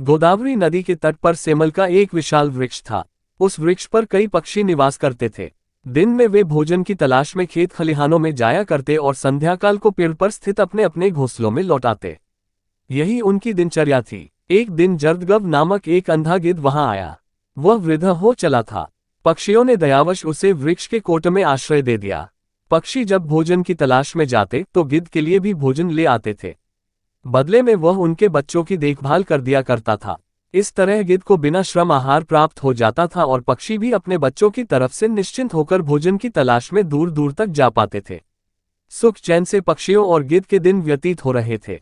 गोदावरी नदी के तट पर सेमल का एक विशाल वृक्ष था। उस वृक्ष पर कई पक्षी निवास करते थे। दिन में वे भोजन की तलाश में खेत खलिहानों में जाया करते और संध्याकाल को पेड़ पर स्थित अपने अपने घोंसलों में लौट आते। यही उनकी दिनचर्या थी। एक दिन जर्दगव नामक एक अंधा गिद्ध वहां आया। वह वृद्ध हो चला था। पक्षियों ने दयावश उसे वृक्ष के कोट में आश्रय दे दिया। पक्षी जब भोजन की तलाश में जाते तो गिद्ध के लिए भी भोजन ले आते थे। बदले में वह उनके बच्चों की देखभाल कर दिया करता था। इस तरह गिद्ध को बिना श्रम आहार प्राप्त हो जाता था और पक्षी भी अपने बच्चों की तरफ से निश्चिंत होकर भोजन की तलाश में दूर दूर तक जा पाते थे। सुख चैन से पक्षियों और गिद्ध के दिन व्यतीत हो रहे थे।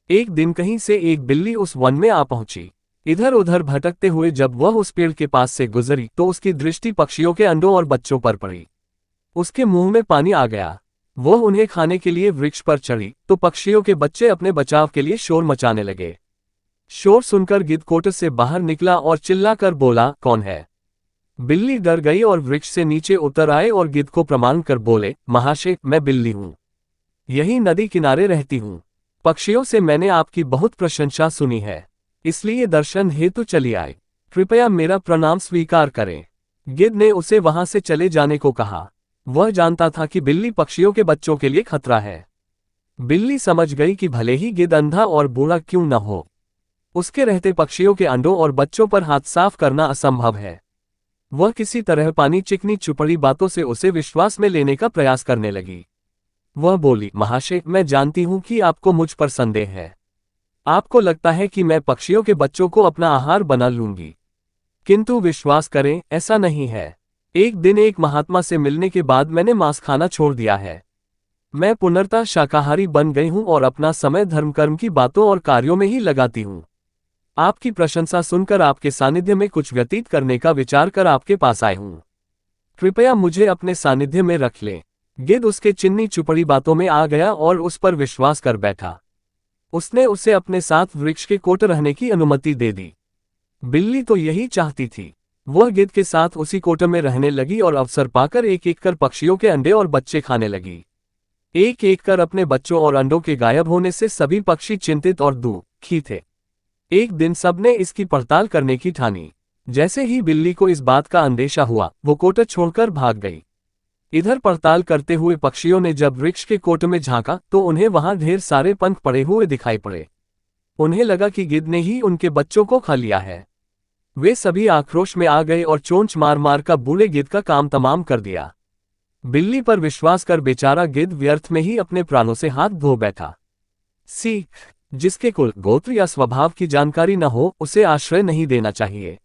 एक दिन कहीं से एक बिल्ली उस वन में आ पहुंची। इधर उधर भटकते हुए जब वह उस पेड़ के पास से गुजरी तो उसकी दृष्टि पक्षियों के अंडों और बच्चों पर पड़ी। उसके मुंह में पानी आ गया। वह उन्हें खाने के लिए वृक्ष पर चढ़ी तो पक्षियों के बच्चे अपने बचाव के लिए शोर मचाने लगे। शोर सुनकर गिद्ध कोट से बाहर निकला और चिल्लाकर बोला, कौन है? बिल्ली डर गई और वृक्ष से नीचे उतर आए और गिद्ध को प्रणाम कर बोले, महाशय, मैं बिल्ली हूं। यही नदी किनारे रहती हूं। पक्षियों से मैंने आपकी बहुत प्रशंसा सुनी है, इसलिए दर्शन हेतु चली आई। कृपया मेरा प्रणाम स्वीकार करें। गिद्ध ने उसे वहां से चले जाने को कहा। वह जानता था कि बिल्ली पक्षियों के बच्चों के लिए खतरा है। बिल्ली समझ गई कि भले ही गिद्ध अंधा और बूढ़ा क्यों न हो, उसके रहते पक्षियों के अंडों और बच्चों पर हाथ साफ करना असंभव है। वह किसी तरह पानी चिकनी चुपड़ी बातों से उसे विश्वास में लेने का प्रयास करने लगी। वह बोली, महाशय, मैं जानती हूं कि आपको मुझ पर संदेह है। आपको लगता है कि मैं पक्षियों के बच्चों को अपना आहार बना लूंगी, किंतु विश्वास करें, ऐसा नहीं है। एक दिन एक महात्मा से मिलने के बाद मैंने मांस खाना छोड़ दिया है। मैं पुनर्तः शाकाहारी बन गई हूं और अपना समय धर्म कर्म की बातों और कार्यों में ही लगाती हूं। आपकी प्रशंसा सुनकर आपके सानिध्य में कुछ व्यतीत करने का विचार कर आपके पास आई हूं। कृपया मुझे अपने सानिध्य में रख लें। गिद्ध उसके चिन्नी चुपड़ी बातों में आ गया और उस पर विश्वास कर बैठा। उसने उसे अपने साथ वृक्ष के कोट रहने की अनुमति दे दी। बिल्ली तो यही चाहती थी। वह गिद्ध के साथ उसी कोट में रहने लगी और अवसर पाकर एक एक कर पक्षियों के अंडे और बच्चे खाने लगी। एक एक कर अपने बच्चों और अंडों के गायब होने से सभी पक्षी चिंतित और दुखी थे। एक दिन सबने इसकी पड़ताल करने की ठानी। जैसे ही बिल्ली को इस बात का अंदेशा हुआ, वो कोट छोड़कर भाग गई। इधर पड़ताल करते हुए पक्षियों ने जब वृक्ष के कोट में झांका तो उन्हें वहां ढेर सारे पंख पड़े हुए दिखाई पड़े। उन्हें लगा कि गिद्ध ने ही उनके बच्चों को खा लिया है। वे सभी आक्रोश में आ गए और चोंच मार मार का बूढ़े गिद्ध का काम तमाम कर दिया। बिल्ली पर विश्वास कर बेचारा गिद्ध व्यर्थ में ही अपने प्राणों से हाथ धो बैठा। जिसके कुल, गोत्र या स्वभाव की जानकारी न हो, उसे आश्रय नहीं देना चाहिए।